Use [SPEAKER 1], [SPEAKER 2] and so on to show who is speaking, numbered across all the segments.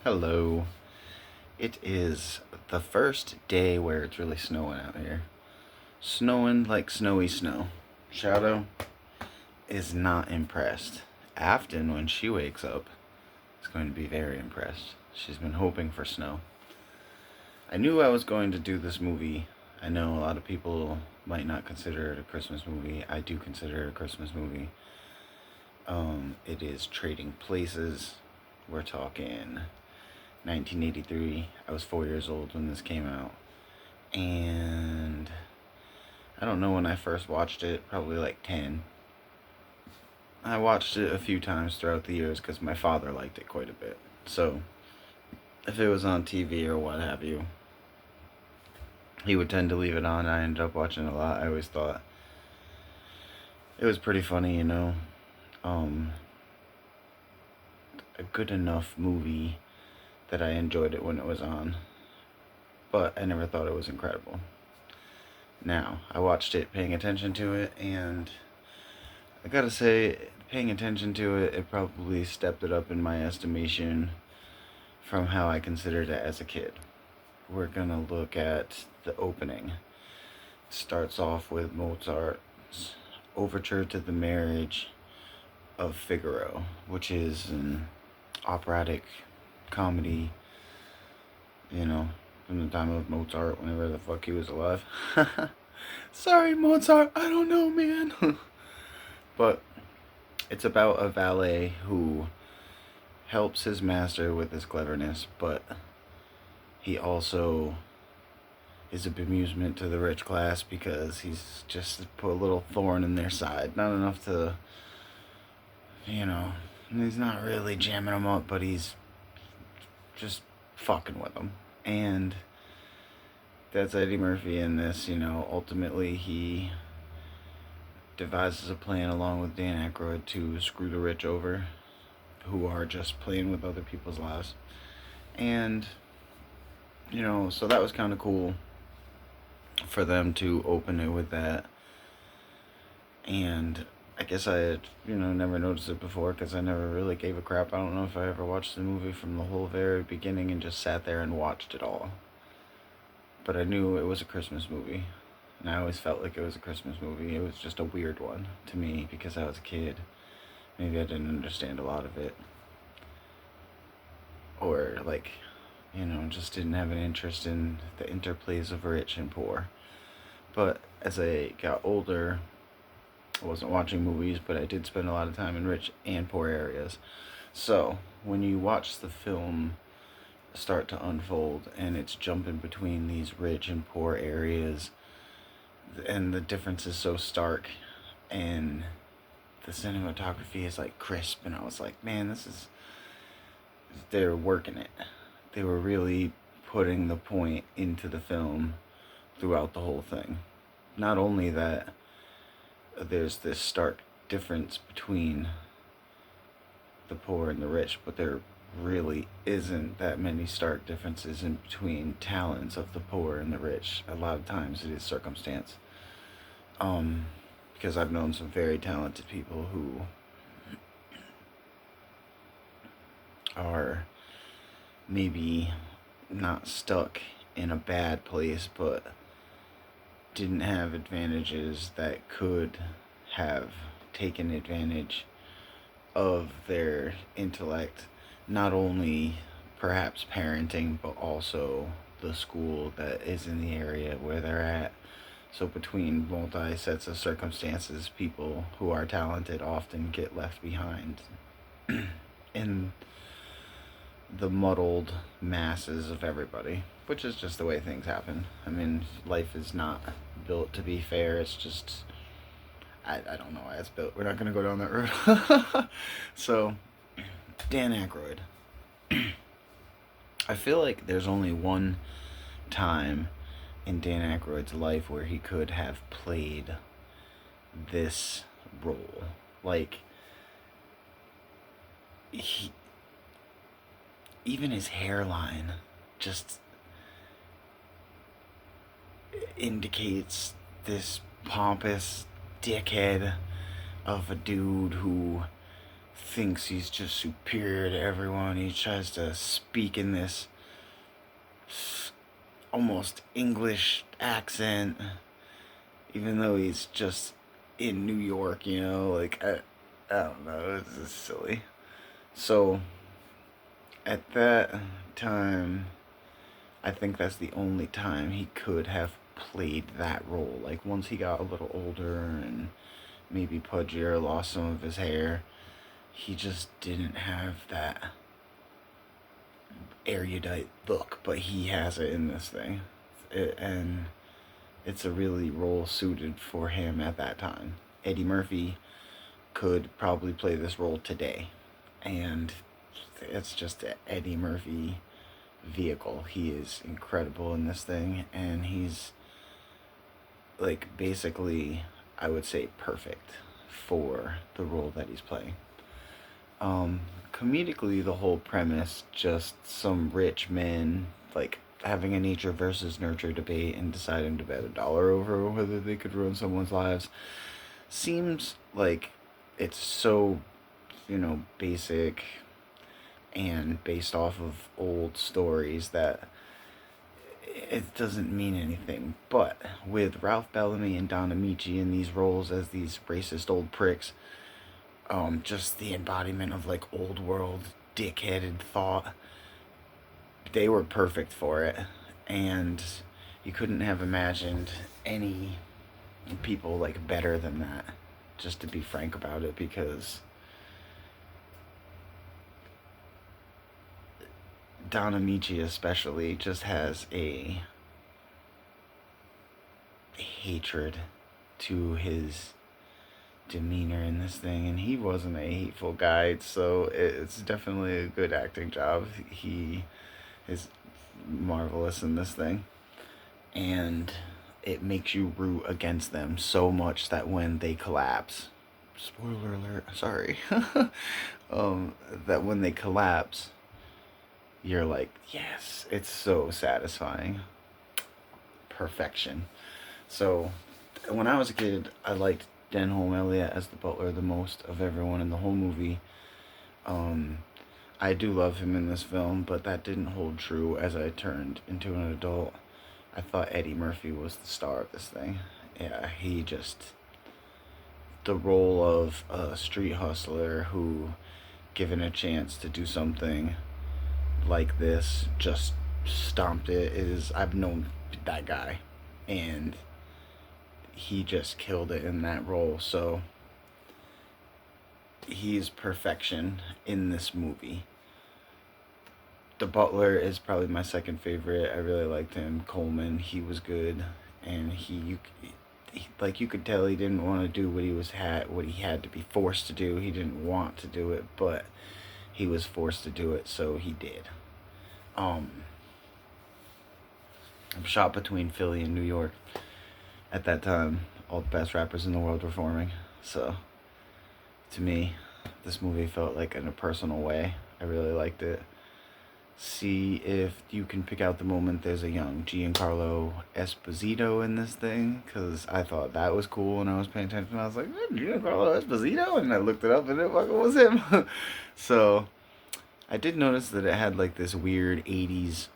[SPEAKER 1] Hello. It is the first day where it's really snowing out here. Snowing like snowy snow. Shadow is not impressed. Afton, when she wakes up, is going to be very impressed. She's been hoping for snow. I knew I was going to do this movie. I know a lot of people might not consider it a Christmas movie. I do consider it a Christmas movie. It is Trading Places. We're talking 1983. I was 4 years old when this came out. And I don't know when I first watched it, probably like 10. I watched it a few times throughout the years because my father liked it quite a bit. So, if it was on TV or what have you, he would tend to leave it on. I ended up watching it a lot. I always thought it was pretty funny. Um, a good enough movie that I enjoyed it when it was on. But I never thought it was incredible. Now, I watched it paying attention to it, and I gotta say, paying attention to it, it probably stepped it up in my estimation from how I considered it as a kid. We're gonna look at the opening. It starts off with Mozart's Overture to the Marriage of Figaro, which is an operatic comedy, from the time of Mozart, whenever the fuck he was alive. Sorry, Mozart, I don't know, man. But it's about a valet who helps his master with his cleverness, but he also is a bemusement to the rich class because he's just put a little thorn in their side. Not enough to, he's not really jamming them up, but he's just fucking with them. And that's Eddie Murphy in this. Ultimately he devises a plan along with Dan Aykroyd to screw the rich over, who are just playing with other people's lives. And, so that was kind of cool for them to open it with that. And I guess I had, never noticed it before because I never really gave a crap. I don't know if I ever watched the movie from the whole very beginning and just sat there and watched it all. But I knew it was a Christmas movie. And I always felt like it was a Christmas movie. It was just a weird one to me because I was a kid. Maybe I didn't understand a lot of it. Or, just didn't have an interest in the interplays of rich and poor. But as I got older, I wasn't watching movies, but I did spend a lot of time in rich and poor areas. So, when you watch the film start to unfold and it's jumping between these rich and poor areas, and the difference is so stark, and the cinematography is like crisp, and I was like, man, they're working it. They were really putting the point into the film throughout the whole thing. Not only that, there's this stark difference between the poor and the rich, but there really isn't that many stark differences in between talents of the poor and the rich. A lot of times it is circumstance. Because I've known some very talented people who are maybe not stuck in a bad place, but didn't have advantages that could have taken advantage of their intellect, not only perhaps parenting, but also the school that is in the area where they're at. So between multi sets of circumstances, people who are talented often get left behind in the muddled masses of everybody, which is just the way things happen. I mean, life is not built to be fair. It's just, I don't know why it's built. We're not going to go down that road. So, Dan Aykroyd. I feel like there's only one time in Dan Aykroyd's life where he could have played this role. Like, even his hairline just indicates this pompous dickhead of a dude who thinks he's just superior to everyone. He tries to speak in this almost English accent, even though he's just in New York, you know, like, I don't know, it's just silly. So, at that time, I think that's the only time he could have played that role. Like, once he got a little older and maybe pudgier, lost some of his hair, he just didn't have that erudite look, but he has it in this thing. And it's a really role suited for him at that time. Eddie Murphy could probably play this role today, and it's just an Eddie Murphy vehicle. He is incredible in this thing, and he's like basically, I would say, perfect for the role that he's playing. Comedically, the whole premise, just some rich men like having a nature versus nurture debate and deciding to bet $1 over whether they could ruin someone's lives, seems like it's so, basic and based off of old stories that it doesn't mean anything. But with Ralph Bellamy and Don Amici in these roles as these racist old pricks, just the embodiment of like old world dickheaded thought, they were perfect for it. And you couldn't have imagined any people like better than that, just to be frank about it, because Don Amici especially just has a hatred to his demeanor in this thing, and he wasn't a hateful guy, so it's definitely a good acting job. He is marvelous in this thing, and it makes you root against them so much that when they collapse, spoiler alert, sorry, that when they collapse, you're like, yes, it's so satisfying. Perfection. So, when I was a kid, I liked Denholm Elliott as the butler the most of everyone in the whole movie. I do love him in this film, but that didn't hold true as I turned into an adult. I thought Eddie Murphy was the star of this thing. Yeah, the role of a street hustler who, given a chance to do something like this, just stomped it. I've known that guy, and he just killed it in that role. So he's perfection in this movie. The butler is probably my second favorite. I really liked him. Coleman, he was good, and he like, you could tell he didn't want to do what he had to be forced to do. He didn't want to do it, but he was forced to do it, so he did. I'm shot between Philly and New York. At that time, all the best rappers in the world were forming. So, to me, this movie felt like in a personal way. I really liked it. See if you can pick out the moment there's a young Giancarlo Esposito in this thing, because I thought that was cool when I was paying attention. I was like, Giancarlo Esposito? And I looked it up and it fucking was him. So, I did notice that it had like this weird 80s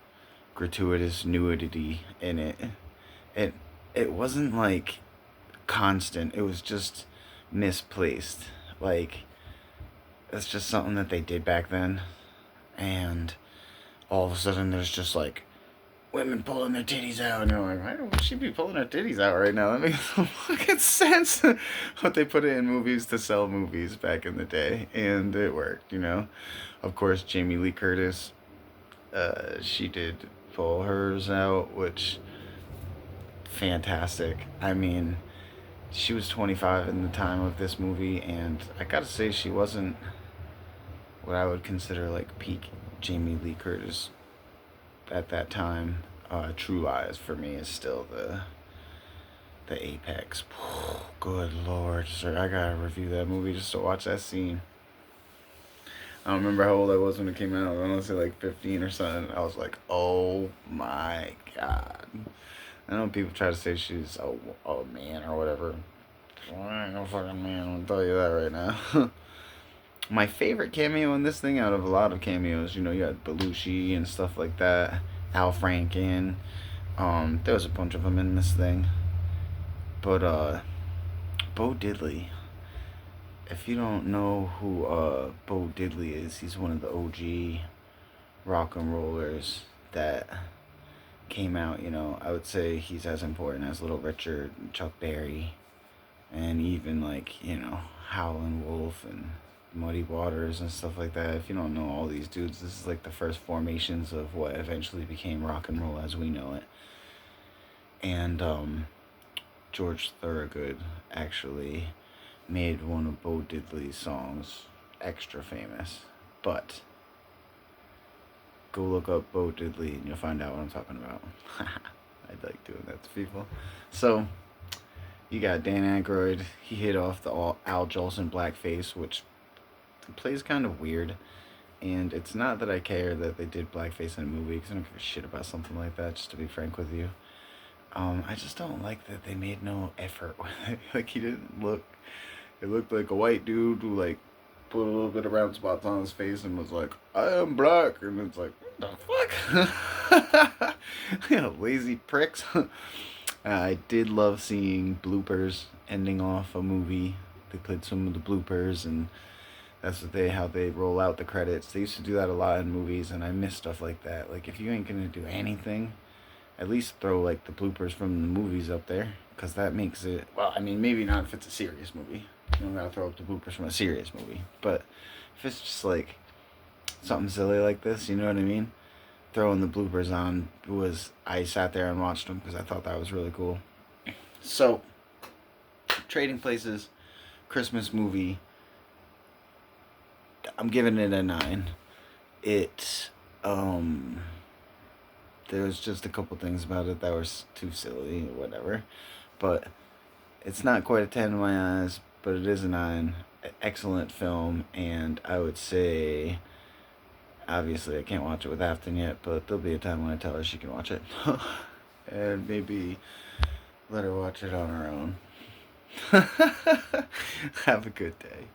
[SPEAKER 1] gratuitous nudity in it. It wasn't like constant. It was just misplaced. Like, it's just something that they did back then, and all of a sudden there's just like women pulling their titties out, and you're like, why would she be pulling her titties out right now? That makes no fucking sense. But they put it in movies to sell movies back in the day, and it worked, Of course, Jamie Lee Curtis, she did pull hers out, which, fantastic. I mean, she was 25 in the time of this movie, and I gotta say, she wasn't what I would consider like peak Jamie Lee Curtis at that time. True Lies for me is still the apex. Good lord, sir, I gotta review that movie just to watch that scene. I don't remember how old I was when it came out. I want to say like 15 or something. I was like, oh my god. I know people try to say she's a man or whatever. I ain't no fucking man, I'm gonna tell you that right now. My favorite cameo in this thing out of a lot of cameos, you know, you got Belushi and stuff like that, Al Franken. There was a bunch of them in this thing. But Bo Diddley. If you don't know who Bo Diddley is, he's one of the OG rock and rollers that came out. You know, I would say he's as important as Little Richard, and Chuck Berry, and even like, you know, Howlin' Wolf and Muddy Waters and stuff like that. If you don't know all these dudes, this is like the first formations of what eventually became rock and roll as we know it. And George Thorogood actually made one of Bo Diddley's songs extra famous. But go look up Bo Diddley and you'll find out what I'm talking about. I like doing that to people. So you got Dan Aykroyd. He hit off the Al Jolson blackface, which plays kind of weird. And it's not that I care that they did blackface in a movie, because I don't give a shit about something like that, just to be frank with you. I just don't like that they made no effort with it. Like, he didn't look... It looked like a white dude who, like, put a little bit of round spots on his face and was like, I am black. And it's like, what the fuck? You know, lazy pricks. I did love seeing bloopers ending off a movie. They played some of the bloopers, and that's how they roll out the credits. They used to do that a lot in movies, and I miss stuff like that. Like, if you ain't gonna do anything, at least throw like the bloopers from the movies up there, because that makes it. Well, I mean, maybe not if it's a serious movie. You don't gotta throw up the bloopers from a serious movie, but if it's just like something silly like this, you know what I mean? Throwing the bloopers on I sat there and watched them because I thought that was really cool. So, Trading Places, Christmas movie. I'm giving it a 9. It there's just a couple things about it that were too silly or whatever, but it's not quite a 10 in my eyes, but it is a 9. Excellent film, and I would say, obviously I can't watch it with Afton yet, but there'll be a time when I tell her she can watch it. And maybe let her watch it on her own. Have a good day.